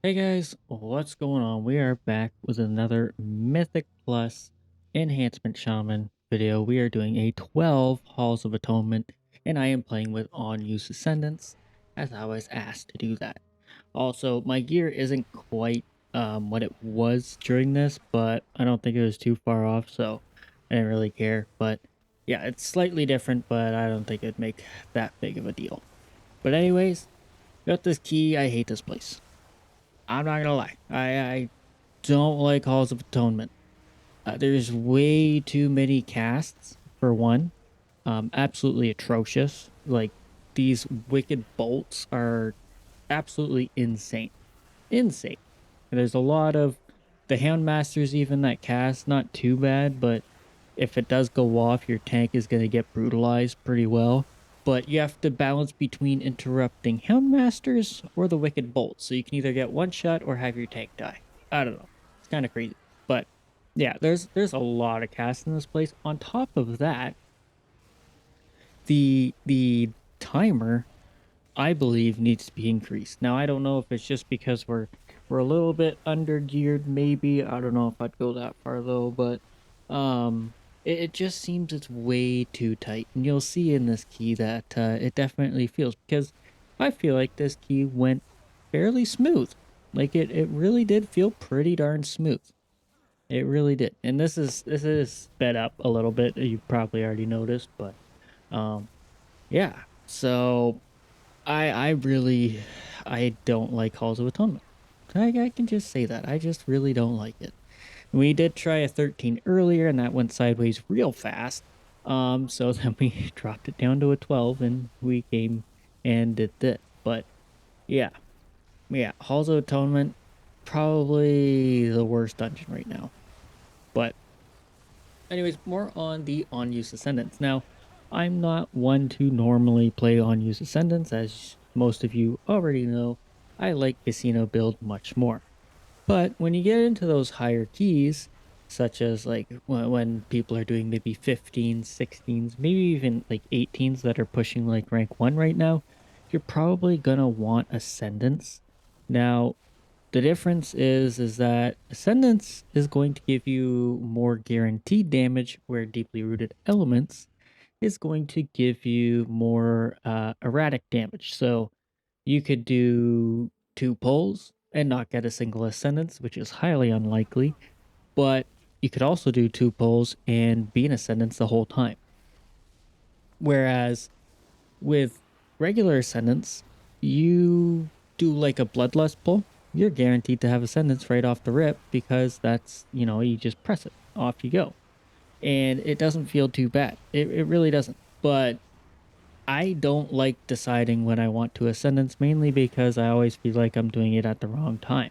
Hey guys, what's going on? We are back with another Mythic Plus Enhancement Shaman video. We are doing a 12 Halls of Atonement, and I am playing with on-use Ascendance, as I was asked to do that. Also, my gear isn't quite what it was during this, but I don't think it was too far off, so I didn't really care. But yeah, it's slightly different, but I don't think it'd make that big of a deal. But anyways, got this key. I hate this place. I'm not gonna lie. I don't like Halls of Atonement. There's way too many casts for one. Absolutely atrocious. Like these wicked bolts are absolutely insane. Insane. And there's a lot of the Houndmasters even that cast, not too bad, but if it does go off, your tank is going to get brutalized pretty well. But you have to balance between interrupting Houndmasters or the Wicked Bolt. So you can either get one shot or have your tank die. I don't know. It's kind of crazy. But yeah, there's a lot of casts in this place. On top of that, the timer I believe needs to be increased. Now I don't know if it's just because we're a little bit under geared, maybe. I don't know if I'd go that far though, but it just seems it's way too tight. And you'll see in this key that it definitely feels, because I feel like this key went fairly smooth. Like it really did feel pretty darn smooth. It really did. And this is sped up a little bit. You probably already noticed, but um yeah. So I really I don't like Halls of Atonement. I can just say that. I just really don't like it. We did try a 13 earlier and that went sideways real fast. So then we dropped it down to a 12 and we came and did this. But yeah. Yeah, Halls of Atonement probably the worst dungeon right now. But anyways, more on the on-use Ascendance. Now, I'm not one to normally play on-use Ascendance, as most of you already know. I like Casino build much more. But when you get into those higher keys, such as like when people are doing maybe 15s, 16s, maybe even like 18s that are pushing like rank 1 right now, you're probably gonna want Ascendance. Now, the difference is that Ascendance is going to give you more guaranteed damage, where Deeply Rooted Elements is going to give you more erratic damage. So you could do 2 pulls and not get a single Ascendance, which is highly unlikely, but you could also do 2 pulls and be an Ascendance the whole time. Whereas with regular Ascendance, you do like a Bloodlust pull, you're guaranteed to have Ascendance right off the rip, because that's, you just press it, off you go. And it doesn't feel too bad. It really doesn't. But I don't like deciding when I want to Ascendance, mainly because I always feel like I'm doing it at the wrong time.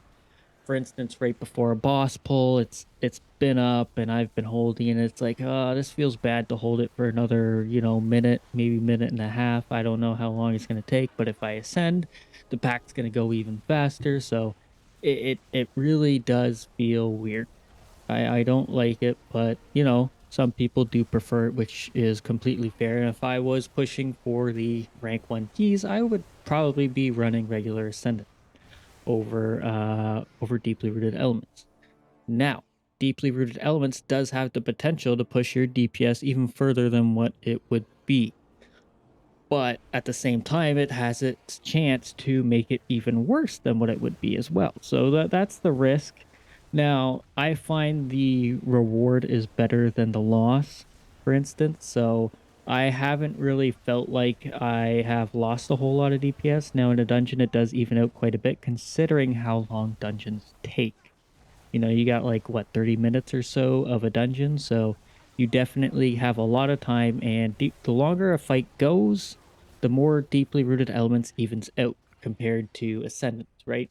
For instance, right before a boss pull, it's been up and I've been holding, and it's like, oh, this feels bad to hold it for another, minute, maybe minute and a half. I don't know how long it's gonna take, but if I ascend, the pack's gonna go even faster. So it really does feel weird. I don't like it, but some people do prefer it, which is completely fair. And if I was pushing for the rank 1 keys, I would probably be running regular Ascendant over Deeply Rooted Elements. Now, Deeply Rooted Elements does have the potential to push your DPS even further than what it would be. But at the same time, it has its chance to make it even worse than what it would be as well. So that's the risk. Now, I find the reward is better than the loss, for instance. So I haven't really felt like I have lost a whole lot of DPS. Now, in a dungeon, it does even out quite a bit, considering how long dungeons take. You got like what, 30 minutes or so of a dungeon. So you definitely have a lot of time. And the longer a fight goes, the more Deeply Rooted Elements evens out compared to Ascendance, right?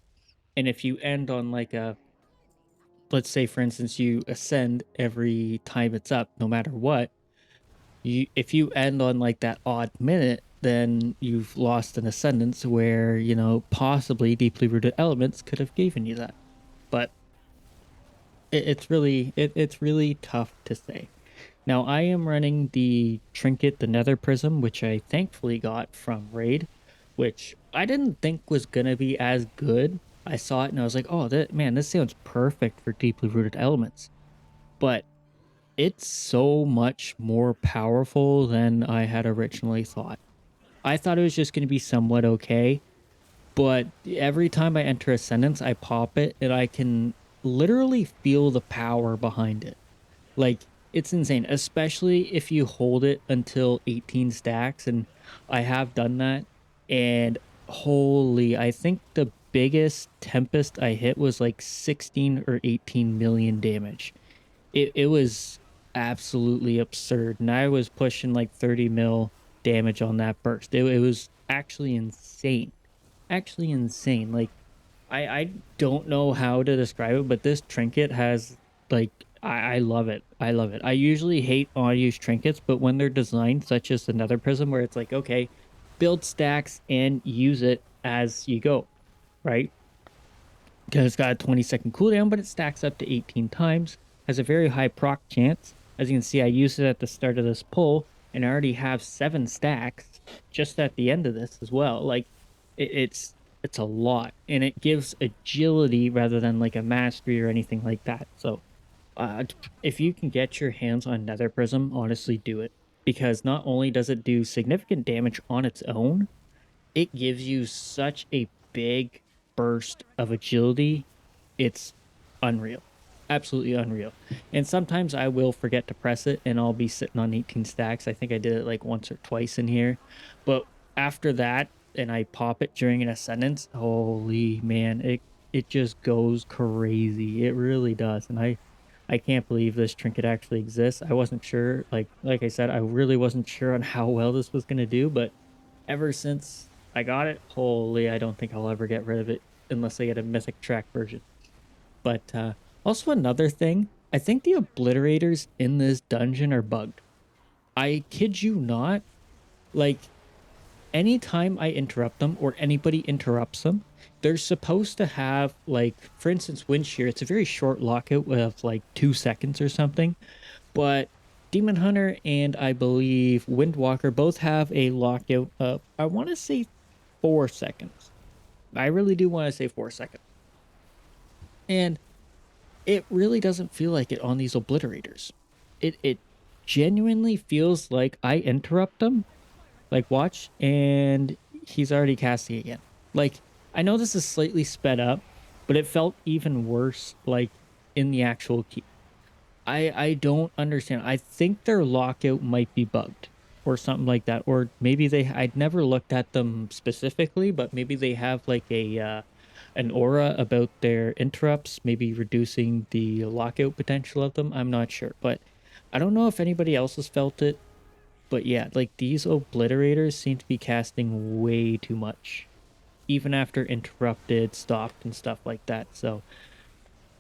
And if you end on like let's say for instance, you ascend every time it's up, no matter what, if you end on like that odd minute, then you've lost an Ascendance where, possibly Deeply Rooted Elements could have given you that. But it's really tough to say. Now I am running the trinket, the Nether Prism, which I thankfully got from Raid, which I didn't think was gonna be as good. I saw it and I was like, oh, man, this sounds perfect for deeply rooted elements. But it's so much more powerful than I had originally thought. I thought it was just going to be somewhat okay, but every time I enter Ascendance, I pop it and I can literally feel the power behind it. Like, it's insane, especially if you hold it until 18 stacks. And I have done that. And holy, I think the biggest Tempest I hit was like 16 or 18 million damage. It was absolutely absurd. And I was pushing like 30 mil damage on that burst. It was actually insane. Actually insane. Like, I don't know how to describe it, but this trinket has like I love it. I love it. I usually hate auto use trinkets, but when they're designed, such as the Nether Prism, where it's like, okay, build stacks and use it as you go, right? Because it's got a 20-second cooldown, but it stacks up to 18 times, has a very high proc chance. As you can see, I used it at the start of this pull, and I already have 7 stacks just at the end of this as well. Like, it's a lot, and it gives agility rather than like a mastery or anything like that. So, if you can get your hands on Nether Prism, honestly, do it, because not only does it do significant damage on its own, it gives you such a big burst of agility. It's unreal. Absolutely unreal. And sometimes I will forget to press it and I'll be sitting on 18 stacks. I think I did it like once or twice in here. But after that, and I pop it during an Ascendance, holy man, it just goes crazy. It really does. And I can't believe this trinket actually exists. I wasn't sure, like I said, I really wasn't sure on how well this was gonna do, but ever since I got it, holy, I don't think I'll ever get rid of it unless I get a mythic track version. But also another thing, I think the obliterators in this dungeon are bugged. I kid you not. Like, anytime I interrupt them or anybody interrupts them, they're supposed to have, like, for instance, Wind Shear. It's a very short lockout of like 2 seconds or something. But Demon Hunter and I believe Windwalker both have a lockout of, I want to say, 4 seconds. I really do want to say 4 seconds. And it really doesn't feel like it on these obliterators. It genuinely feels like I interrupt them, like watch, and he's already casting again. Like, I know this is slightly sped up, but it felt even worse like in the actual key. I don't understand. I think their lockout might be bugged or something like that. Or maybe I'd never looked at them specifically, but maybe they have like a an aura about their interrupts, maybe reducing the lockout potential of them. I'm not sure, but I don't know if anybody else has felt it. But yeah, like, these obliterators seem to be casting way too much, even after interrupted, stopped, and stuff like that. So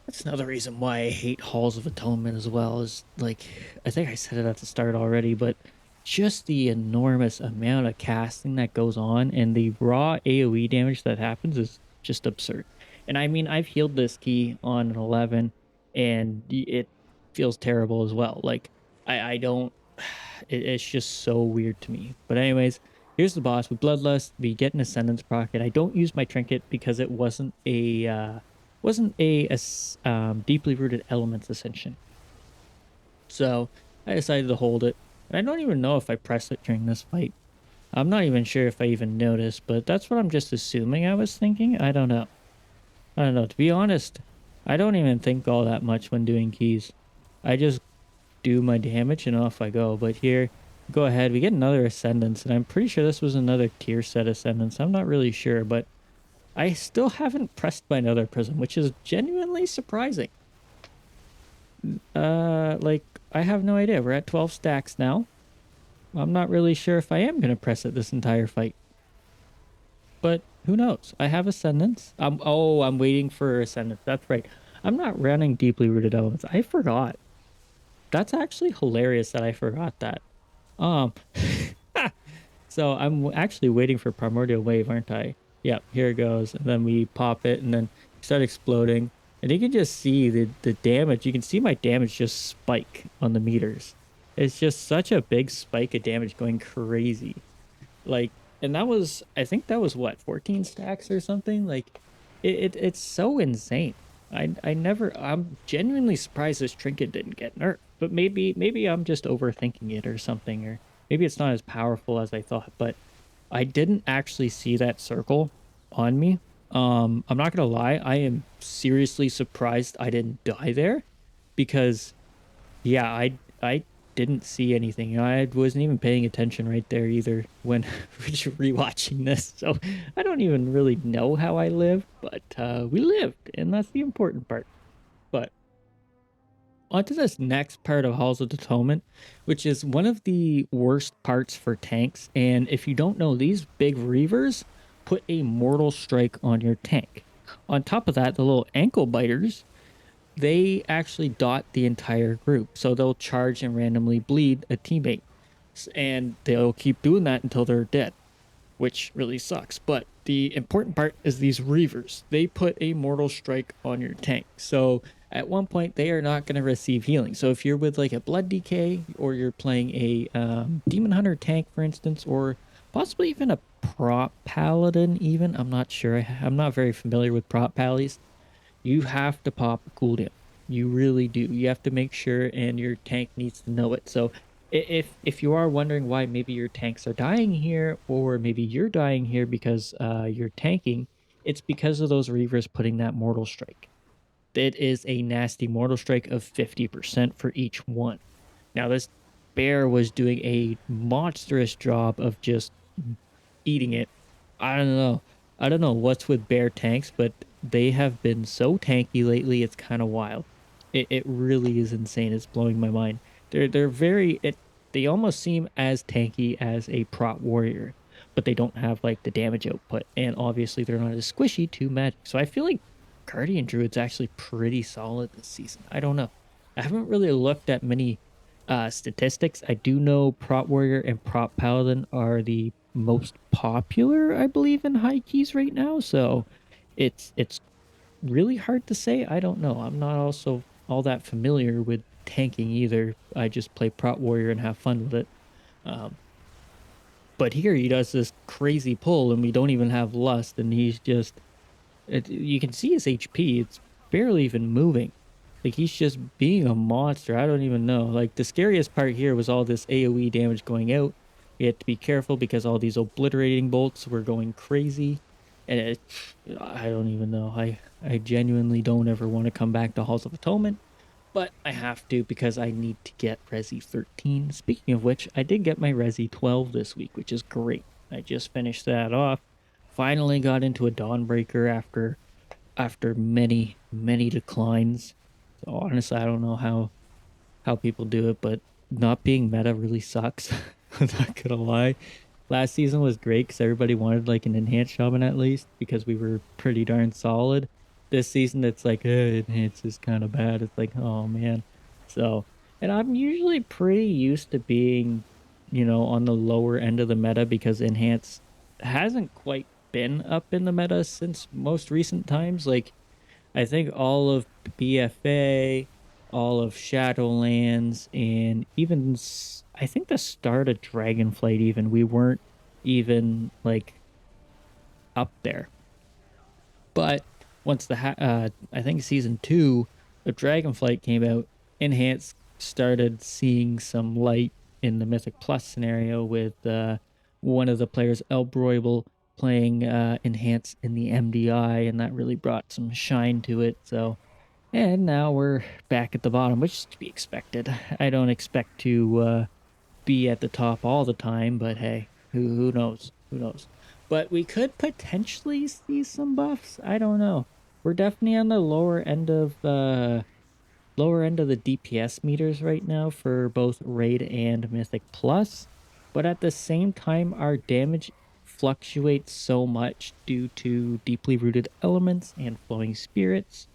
that's another reason why I hate Halls of Atonement as well. Is like, I think I said it at the start already, but just the enormous amount of casting that goes on and the raw AoE damage that happens is just absurd. And I mean, I've healed this key on an 11 and it feels terrible as well. Like, I don't, it's just so weird to me. But anyways, here's the boss with Bloodlust. We get an Ascendance proc, and I don't use my trinket because it wasn't a deeply rooted elements ascension. So I decided to hold it. And I don't even know if I pressed it during this fight. I'm not even sure if I even noticed, but that's what I'm just assuming I was thinking. I don't know. I don't know. To be honest, I don't even think all that much when doing keys. I just do my damage and off I go. But here, go ahead. We get another Ascendance, and I'm pretty sure this was another tier set Ascendance. I'm not really sure, but I still haven't pressed my Nether Prism, which is genuinely surprising. Like, I have no idea. We're at 12 stacks now. I'm not really sure if I am going to press it this entire fight. But who knows? I have Ascendance. I'm waiting for Ascendance. That's right. I'm not running Deeply Rooted Elements. I forgot. That's actually hilarious that I forgot that. Um, so I'm actually waiting for Primordial Wave, aren't I? Yep, here it goes. And then we pop it and then start exploding. And you can just see the damage. You can see my damage just spike on the meters. It's just such a big spike of damage going crazy. Like, and that was, I think that was what, 14 stacks or something? Like, It's so insane. I'm genuinely surprised this trinket didn't get nerfed, but maybe I'm just overthinking it or something, or maybe it's not as powerful as I thought, but I didn't actually see that circle on me. I'm not gonna lie, I am seriously surprised I didn't die there because yeah, I didn't see anything. I wasn't even paying attention right there either when rewatching this. So I don't even really know how I lived, but we lived, and that's the important part. But on to this next part of Halls of Atonement, which is one of the worst parts for tanks. And if you don't know, these big reavers put a mortal strike on your tank. On top of that, the little ankle biters, they actually dot the entire group. So they'll charge and randomly bleed a teammate. And they'll keep doing that until they're dead, which really sucks. But the important part is these reavers. They put a mortal strike on your tank. So at one point, they are not going to receive healing. So if you're with like a blood decay, or you're playing a demon hunter tank, for instance, or possibly even a prop paladin, even I'm not sure. I'm not very familiar with prop pallies. You have to pop a cooldown. You really do. You have to make sure, and your tank needs to know it. So if you are wondering why maybe your tanks are dying here, or maybe you're dying here because you're tanking, it's because of those reavers putting that mortal strike. It is a nasty mortal strike of 50% for each one. Now this bear was doing a monstrous job of just eating it. I don't know. I don't know what's with bear tanks, but they have been so tanky lately. It's kind of wild. It really is insane. It's blowing my mind. They're very they almost seem as tanky as a prot warrior, but they don't have like the damage output, and obviously they're not as squishy to magic. So I feel like Guardian Druid's actually pretty solid this season. I don't know. I haven't really looked at many statistics. I do know Prot Warrior and Prot Paladin are the most popular, I believe, in high keys right now. So it's really hard to say. I don't know. I'm not also all that familiar with tanking either. I just play Prot Warrior and have fun with it. Um, but here he does this crazy pull, and we don't even have lust, and he's just you can see his HP. It's barely even moving. Like he's just being a monster. I don't even know. Like the scariest part here was all this AoE damage going out. We had to be careful because all these obliterating bolts were going crazy. And I don't even know. I genuinely don't ever want to come back to Halls of Atonement, but I have to because I need to get Resi 13. Speaking of which, I did get my Resi 12 this week, which is great. I just finished that off. Finally got into a Dawnbreaker after many declines. So honestly, I don't know how people do it, but not being meta really sucks. I'm not gonna lie. Last season was great because everybody wanted like an enhanced shaman at least because we were pretty darn solid. This season, it's like enhanced is kind of bad. It's like oh man. So, and I'm usually pretty used to being, on the lower end of the meta because enhance hasn't quite been up in the meta since most recent times. Like I think all of BFA, all of Shadowlands, and even I think the start of Dragonflight, even we weren't even like up there. But once I think season 2 of Dragonflight came out, Enhance started seeing some light in the Mythic Plus scenario with one of the players, Elbroible, playing Enhance in the MDI, and that really brought some shine to it. So, and now we're back at the bottom, which is to be expected. I don't expect to be at the top all the time, but hey, who knows? Who knows? But we could potentially see some buffs. I don't know. We're definitely on the lower end of the DPS meters right now for both Raid and Mythic Plus. But at the same time, our damage fluctuates so much due to deeply rooted elements and flowing spirits.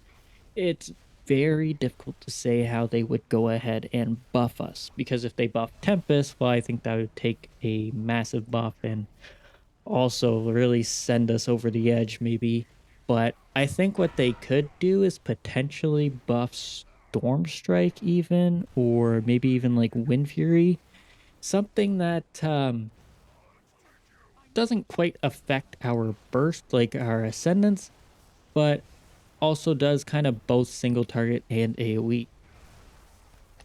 It's very difficult to say how they would go ahead and buff us because if they buff Tempest, well, I think that would take a massive buff and also really send us over the edge, maybe. But I think what they could do is potentially buff Stormstrike, even, or maybe even like Wind Fury, something that doesn't quite affect our burst, like our Ascendance, but also does kind of both single target and AoE.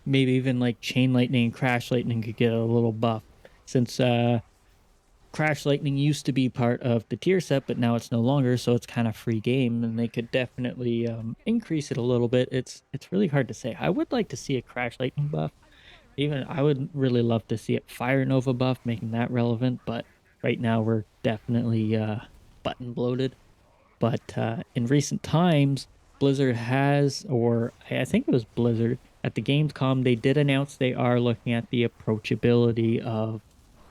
Maybe even like chain lightning and crash lightning could get a little buff, since crash lightning used to be part of the tier set, but now it's no longer, so it's kind of free game, and they could definitely increase it a little bit. It's really hard to say. I would like to see a crash lightning buff. Even I would really love to see it fire nova buff, making that relevant. But right now we're definitely button bloated. But in recent times, Blizzard has, or I think it was Blizzard at the Gamescom, they did announce they are looking at the approachability of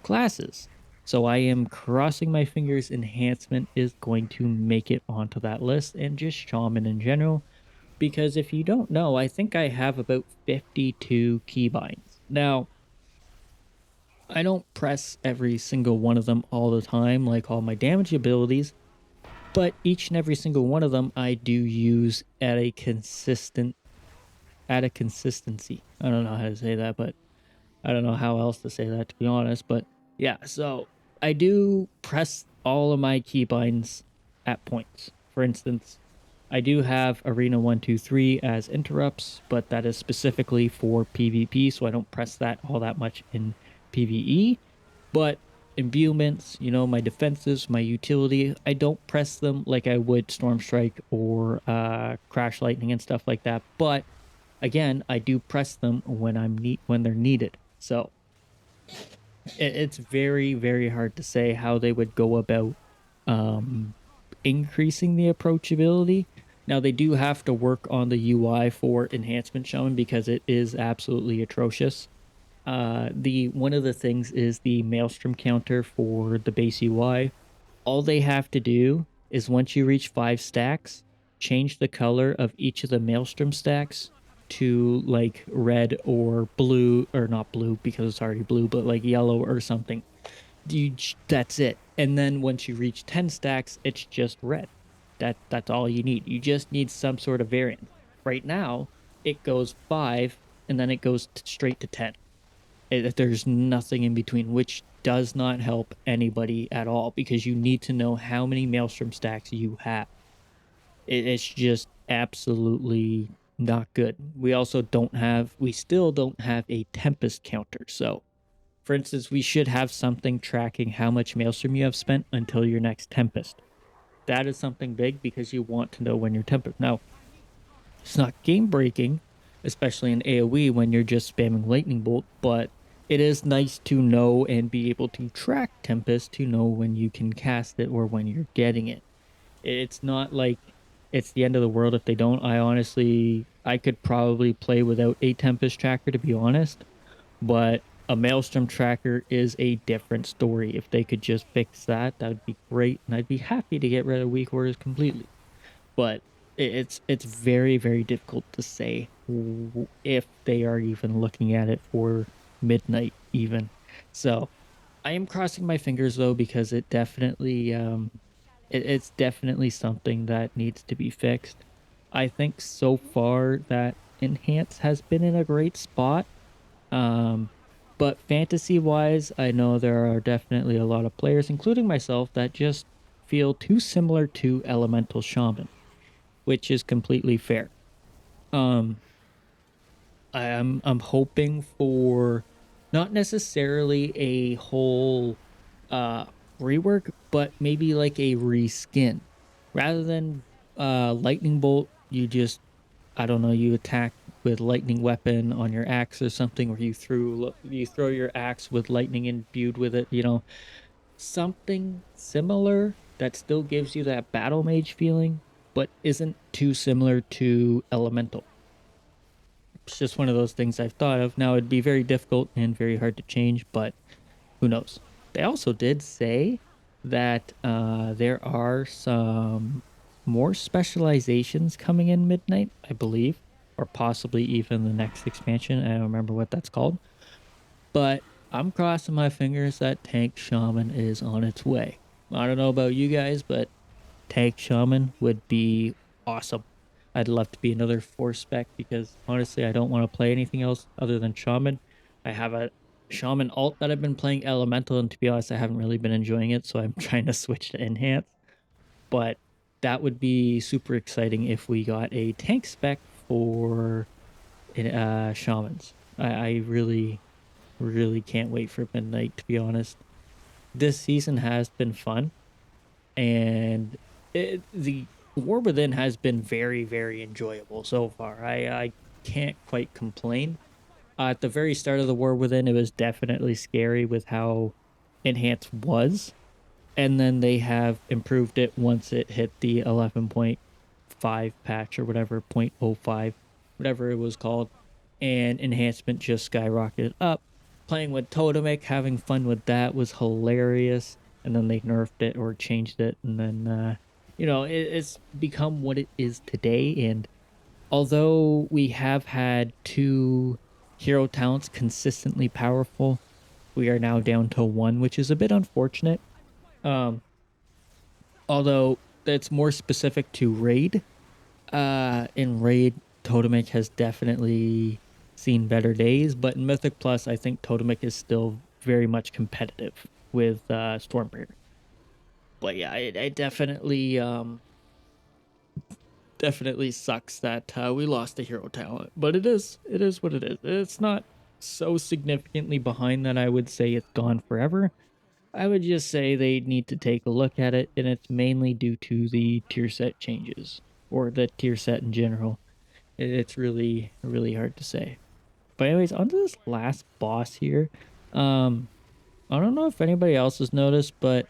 classes. So I am crossing my fingers enhancement is going to make it onto that list, and just shaman in general. Because if you don't know, I think I have about 52 keybinds. Now, I don't press every single one of them all the time, like all my damage abilities, but each and every single one of them I do use at a consistency. I don't know how to say that, but I don't know how else to say that, to be honest. But yeah, so I do press all of my keybinds at points. For instance, I do have Arena 123 as interrupts, but that is specifically for PvP, so I don't press that all that much in PvE. But imbuements, my defenses, my utility, I don't press them like I would Storm Strike or Crash Lightning and stuff like that. But again, I do press them when they're needed. So it's very, very hard to say how they would go about um, increasing the approachability. Now they do have to work on the UI for Enhancement Shaman because it is absolutely atrocious. The one of the things is the Maelstrom counter for the base UI. All they have to do is once you reach 5 stacks, change the color of each of the Maelstrom stacks to like red or blue, or not blue because it's already blue, but like yellow or something. That's it. And then once you reach 10 stacks, it's just red. That's all you need. You just need some sort of variance. Right now, it goes 5 and then it goes straight to 10. There's nothing in between, which does not help anybody at all because you need to know how many Maelstrom stacks you have. It's just absolutely not good. We still don't have a Tempest counter. So, for instance, we should have something tracking how much Maelstrom you have spent until your next Tempest. That is something big because you want to know when your Tempest. Now, it's not game breaking, especially in AoE when you're just spamming Lightning Bolt, but it is nice to know and be able to track Tempest to know when you can cast it or when you're getting it. It's not like it's the end of the world if they don't. I could probably play without a Tempest tracker, to be honest, but a Maelstrom tracker is a different story. If they could just fix that, that would be great, and I'd be happy to get rid of weak orders completely. But it's very, very difficult to say if they are even looking at it for midnight even. So I am crossing my fingers though because it's definitely something that needs to be fixed. I think so far that Enhance has been in a great spot. Um, but fantasy wise, I know there are definitely a lot of players, including myself, that just feel too similar to Elemental Shaman, which is completely fair. Um, I'm hoping for not necessarily a whole uh rework, but maybe like a reskin. Rather than lightning bolt, you just, I don't know, you attack with lightning weapon on your axe or something, or you throw your axe with lightning imbued with it, something similar that still gives you that battle mage feeling, but isn't too similar to elemental. It's just one of those things I've thought of. Now it'd be very difficult and very hard to change, but who knows? They also did say that there are some more specializations coming in Midnight, I believe, or possibly even the next expansion. I don't remember what that's called, but I'm crossing my fingers that Tank Shaman is on its way. I don't know about you guys, but Tank Shaman would be awesome. I'd love to be another 4 spec because honestly, I don't want to play anything else other than Shaman. I have a Shaman alt that I've been playing Elemental, and to be honest, I haven't really been enjoying it, so I'm trying to switch to Enhance. But that would be super exciting if we got a tank spec for shamans. I really, really can't wait for midnight, to be honest. This season has been fun, and the War Within has been very, very enjoyable so far. I can't quite complain. At the very start of the War Within, it was definitely scary with how enhanced was, and then they have improved it once it hit the 11.5 patch or whatever, 0.05, whatever it was called, and enhancement just skyrocketed up. Playing with Totemic, having fun with that was hilarious, and then they nerfed it or changed it, and then it's become what it is today. And although we have had two hero talents consistently powerful, we are now down to one, which is a bit unfortunate. Um, Although it's more specific to raid. In raid, Totemic has definitely seen better days, but in Mythic Plus, I think Totemic is still very much competitive with Stormbringer. But yeah, it definitely sucks that we lost a hero talent. But it is what it is. It's not so significantly behind that I would say it's gone forever. I would just say they need to take a look at it, and it's mainly due to the tier set changes or the tier set in general. It's really, really hard to say. But anyways, on to this last boss here. Um, I don't know if anybody else has noticed, but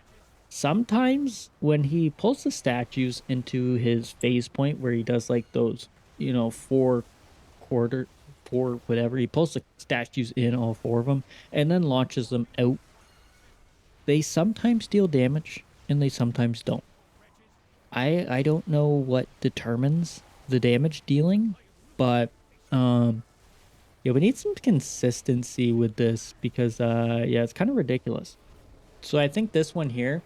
sometimes when he pulls the statues into his phase point where he does like those, four quarter, four whatever, he pulls the statues in all four of them and then launches them out. They sometimes deal damage and they sometimes don't. I don't know what determines the damage dealing, but yeah, we need some consistency with this because yeah, it's kind of ridiculous. So I think this one here,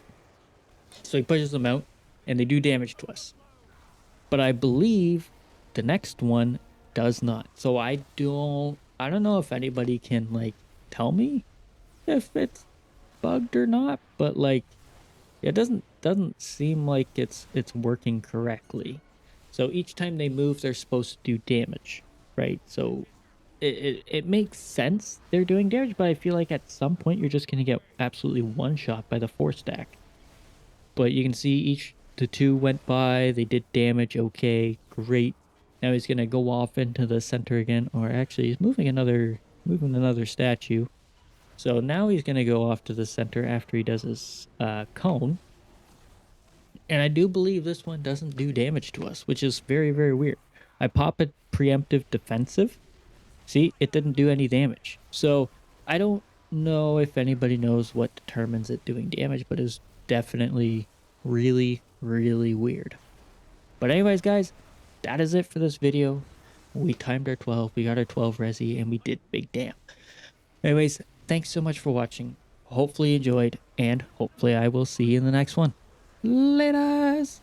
so he pushes them out and they do damage to us. But I believe the next one does not. So I don't know if anybody can like tell me if it's bugged or not, but like it doesn't seem like it's working correctly. So each time they move, they're supposed to do damage, right? So it makes sense they're doing damage, but I feel like at some point you're just gonna get absolutely one shot by the four stack. But you can see the two went by, they did damage, okay, great. Now he's gonna go off into the center again, or actually he's moving another statue. So now he's gonna go off to the center after he does his cone. And I do believe this one doesn't do damage to us, which is very, very weird. I pop it preemptive defensive. See, it didn't do any damage. So I don't know if anybody knows what determines it doing damage, but it's definitely really, really weird. But anyways, guys, that is it for this video. We timed our 12, we got our 12 resi, and we did big damn. Anyways, thanks so much for watching. Hopefully you enjoyed, and hopefully I will see you in the next one. Laters!